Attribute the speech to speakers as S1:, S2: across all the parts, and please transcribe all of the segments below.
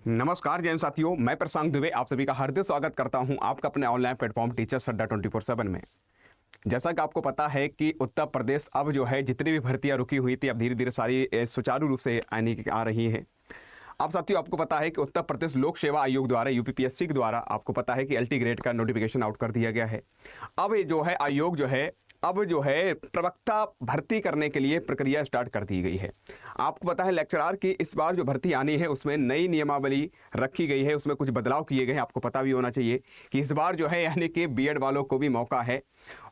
S1: नमस्कार जैन साथियों, मैं प्रशांत दुबे आप सभी का हार्दिक स्वागत करता हूं आपका अपने ऑनलाइन प्लेटफॉर्म टीचर्स अड्डा 24/7 में। जैसा कि आपको पता है कि उत्तर प्रदेश अब जो है जितनी भी भर्तियां रुकी हुई थी अब धीरे धीरे सारी सुचारू रूप से आ रही हैं। अब साथियों आपको पता है कि उत्तर प्रदेश लोक सेवा आयोग द्वारा यूपीपीएससी के द्वारा आपको पता है कि एलटी ग्रेड का नोटिफिकेशन आउट कर दिया गया है। अब ये जो है आयोग जो है अब जो है प्रवक्ता भर्ती करने के लिए प्रक्रिया स्टार्ट कर दी गई है। आपको पता है लेक्चरार की इस बार जो भर्ती आनी है उसमें नई नियमावली रखी गई है, उसमें कुछ बदलाव किए गए हैं। आपको पता भी होना चाहिए कि इस बार जो है यानी कि बीएड वालों को भी मौका है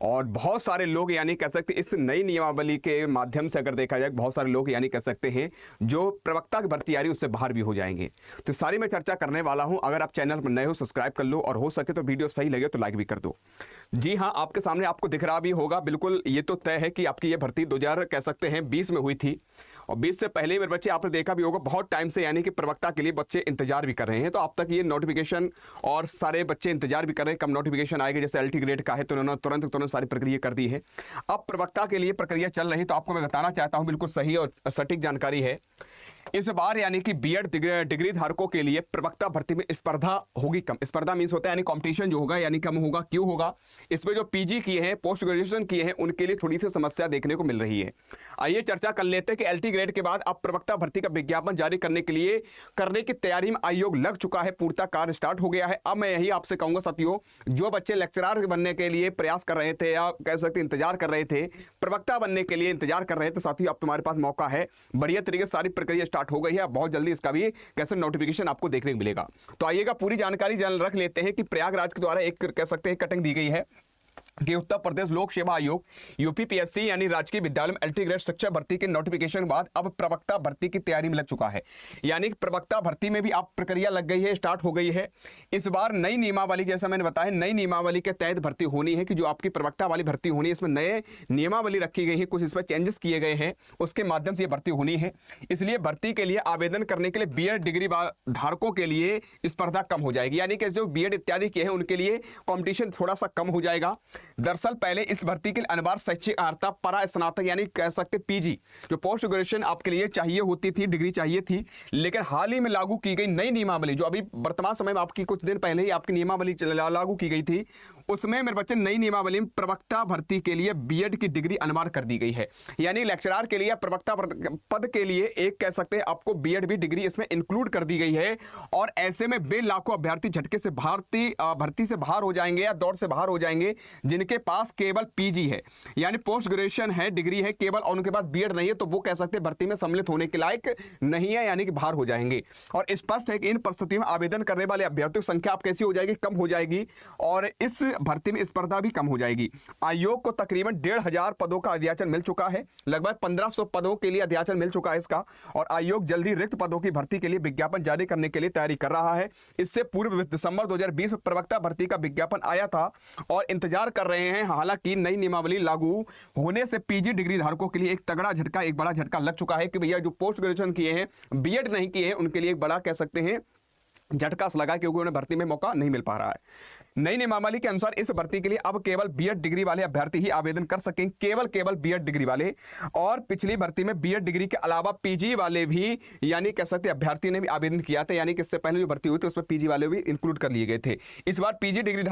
S1: और बहुत सारे लोग यानी कह सकते इस नई नियमावली के माध्यम से अगर देखा जाए बहुत सारे लोग यानी कह सकते हैं जो प्रवक्ता की भर्ती आ रही है उससे बाहर भी हो जाएंगे। तो सारी मैं चर्चा करने वाला हूं। अगर आप चैनल पर नए हो सब्सक्राइब कर लो और हो सके तो वीडियो सही लगे तो लाइक भी कर दो। जी हाँ, आपके सामने आपको दिख रहा भी होगा, बिल्कुल ये तो तय है कि आपकी ये भर्ती 2000 कह सकते हैं 20 में हुई थी और 20 से पहले मेरे बच्चे आपने देखा भी होगा बहुत टाइम से यानी कि प्रवक्ता के लिए बच्चे इंतजार भी कर रहे हैं। तो अब तक ये नोटिफिकेशन और सारे बच्चे इंतजार भी कर रहे हैं कब नोटिफिकेशन आएगा। जैसे एलटी ग्रेड का है तो उन्होंने तुरंत सारी प्रक्रिया कर दी है। अब प्रवक्ता के लिए प्रक्रिया चल रही है। तो आपको मैं बताना चाहता हूँ, बिल्कुल सही और सटीक जानकारी है। इस बार यानी कि बीएड डिग्री धारकों के लिए प्रवक्ता भर्ती में स्पर्धा होगी कम। स्पर्धा मीन्स होता है यानी कंपटीशन जो होगा यानी कम होगा। क्यों होगा? इसमें जो पीजी किए हैं पोस्ट ग्रेजुएशन किए हैं उनके लिए थोड़ी सी समस्या देखने को मिल रही है। आइए चर्चा कर लेते हैं कि एलटी ग्रेड के बाद अब प्रवक्ता भर्ती का विज्ञापन जारी करने की तैयारी में आयोग लग चुका है। पूर्णतः कार्य स्टार्ट हो गया है। अब मैं यही आपसे कहूंगा साथियों, जो बच्चे लेक्चरार बनने के लिए प्रयास कर रहे थे या कह सकते इंतजार कर रहे थे, प्रवक्ता बनने के लिए इंतजार कर रहे थे, साथियों अब तुम्हारे पास मौका है। बढ़िया तरीके से सारी प्रक्रिया स्टार्ट हो गई है। बहुत जल्दी इसका भी कैसे नोटिफिकेशन आपको देखने को मिलेगा। तो आइएगा पूरी जानकारी रख लेते हैं कि प्रयागराज के द्वारा एक कह सकते हैं कटिंग दी गई है कि उत्तर प्रदेश लोक सेवा आयोग यूपीपीएससी यानी राजकीय विद्यालय में एलटी ग्रेड शिक्षक भर्ती के नोटिफिकेशन के बाद अब प्रवक्ता भर्ती की तैयारी में लग चुका है। यानी कि प्रवक्ता भर्ती में भी अब प्रक्रिया लग गई है, स्टार्ट हो गई है। इस बार नई नियमावली, जैसा मैंने बताया, नई नियमावली के तहत भर्ती होनी है कि जो आपकी प्रवक्ता वाली भर्ती होनी है इसमें नए नियमावली रखी गई है, कुछ इसमें चेंजेस किए गए हैं, उसके माध्यम से ये भर्ती होनी है। इसलिए भर्ती के लिए आवेदन करने के लिए बीएड डिग्री धारकों के लिए स्पर्धा कम हो जाएगी। यानी कि जो बीएड इत्यादि किए हैं उनके लिए कॉम्पिटिशन थोड़ा सा कम हो जाएगा। दरअसल पहले इस भर्ती के लिए अनिवार्य शैक्षिक अर्हता परा स्नातक यानी कह सकते पीजी जो पोस्ट ग्रेजुएशन आपके लिए चाहिए होती थी, डिग्री चाहिए थी, लेकिन हाल ही में लागू की गई नई नियमावली जो अभी वर्तमान समय में आपकी कुछ दिन पहले ही आपकी नियमावली लागू की गई थी, उसमें मेरे बच्चे नई नियमावली में प्रवक्ता भर्ती के लिए बीएड की डिग्री अनिवार्य कर दी गई है। यानी लेक्चरार के लिए प्रवक्ता पद के लिए एक कह सकते हैं आपको बीएड भी डिग्री इसमें इंक्लूड कर दी गई है। और ऐसे में बे लाखों अभ्यर्थी झटके से भर्ती से बाहर हो जाएंगे या दौड़ से बाहर हो जाएंगे जिनके पास केवल पीजी है यानी पोस्ट ग्रेजुएशन है, डिग्री है केवल, और उनके पास बीएड नहीं है, तो वो कह सकते हैं भर्ती में सम्मिलित होने के लायक नहीं है, यानी कि बाहर हो जाएंगे। और स्पष्ट है कि इन परिस्थितियों में आवेदन करने वाले अभ्यर्थियों की संख्या आप कैसी हो जाएगी? कम हो जाएगी और इस भर्ती में स्पर्धा भी कम हो जाएगी। आयोग को तकरीबन 1500 पदों का अध्याचन मिल चुका है, लगभग 1500 पदों के लिए अध्याचन मिल चुका है इसका। और आयोग जल्दी रिक्त पदों की भर्ती के लिए विज्ञापन जारी करने के लिए तैयारी कर रहा है। इससे पूर्व दिसंबर 2020 में प्रवक्ता भर्ती का विज्ञापन आया था और इंतजार कर रहे हैं। हालांकि नई नियमावली लागू होने से पीजी डिग्री धारकों के लिए एक तगड़ा झटका, एक बड़ा झटका लग चुका है कि भैया जो पोस्ट ग्रेजुएशन किए हैं, बीएड नहीं किए हैं, उनके लिए एक बड़ा कह सकते हैं झटका लगा क्योंकि उन्हें भर्ती में मौका नहीं मिल पा रहा है। नई नियमावली के अनुसार इस भर्ती के लिए अब केवल बीएड डिग्री वाले अभ्यर्थी ही आवेदन कर सकेंगे, केवल बीएड डिग्री वाले। और पिछली भर्ती में बीएड डिग्री के अलावा पीजी वाले भी यानी कह सकते अभ्यर्थी ने भी आवेदन किया था, यानी कि इससे पहले जो भर्ती हुई थी उसमें पीजी वाले भी इंक्लूड कर लिए गए थे। इस बार पीजी डिग्री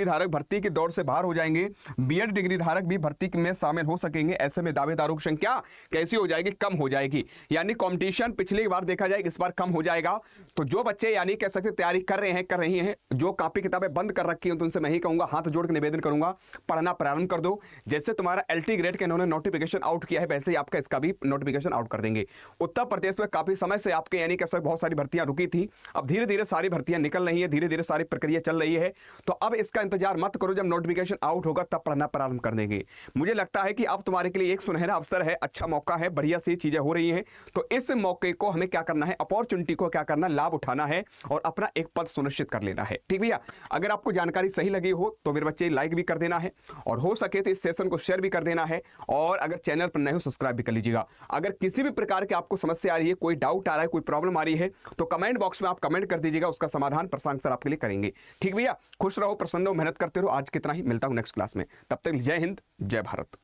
S1: धारक भर्ती की दौड़ से बाहर हो जाएंगे, बीएड डिग्री धारक भी भर्ती में शामिल हो सकेंगे। ऐसे में दावेदारों की संख्या कैसी हो जाएगी? कम हो जाएगी। यानी कॉम्पिटिशन पिछली बार देखा जाए इस बार कम हो जाएगा। तो जो बच्चे यानी कह सकते तैयारी कर रही हैं, जो कॉपी किताबें बंद कर रखी हैं, तो उनसे मैं ही कहूंगा, हाथ जोड़ के निवेदन करूंगा, पढ़ना प्रारंभ कर दो। जैसे तुम्हारा एलटी ग्रेड के इन्होंने नोटिफिकेशन आउट किया है वैसे ही आपका इसका भी नोटिफिकेशन आउट कर देंगे। उत्तर प्रदेश में काफी समय से आपके यानी कह सकते बहुत सारी भर्तियां रुकी थी, अब धीरे धीरे सारी भर्तियां निकल रही है, धीरे धीरे सारी प्रक्रिया चल रही है। तो अब इसका इंतजार मत करो, जब नोटिफिकेशन आउट होगा तब पढ़ना प्रारंभ कर देंगे। मुझे लगता है कि अब तुम्हारे के लिए एक सुनहरा अवसर है, अच्छा मौका है, बढ़िया सी चीजें हो रही हैं। तो इस मौके को हमें क्या करना है, अपॉर्चुनिटी को क्या करना, लाभ उठाना है और अपना एक पद सुनिश्चित कर लेना है। ठीक भैया, अगर आपको जानकारी सही लगी हो तो मेरे बच्चे लाइक भी कर देना है और हो सके तो इस सेशन को शेयर भी कर देना है और अगर चैनल पर नए हो सब्सक्राइब भी कर लीजिएगा। अगर किसी भी प्रकार की आपको समस्या आ रही है, कोई डाउट आ रहा है, कोई प्रॉब्लम आ रही है तो कमेंट बॉक्स में आप कमेंट कर दीजिएगा, उसका समाधान प्रशांत सर आपके लिए करेंगे। ठीक भैया, खुश रहो, प्रसन्न रहो, मेहनत करते रहो। आज कितना ही, मिलता हूं नेक्स्ट क्लास में, तब तक जय हिंद, जय भारत।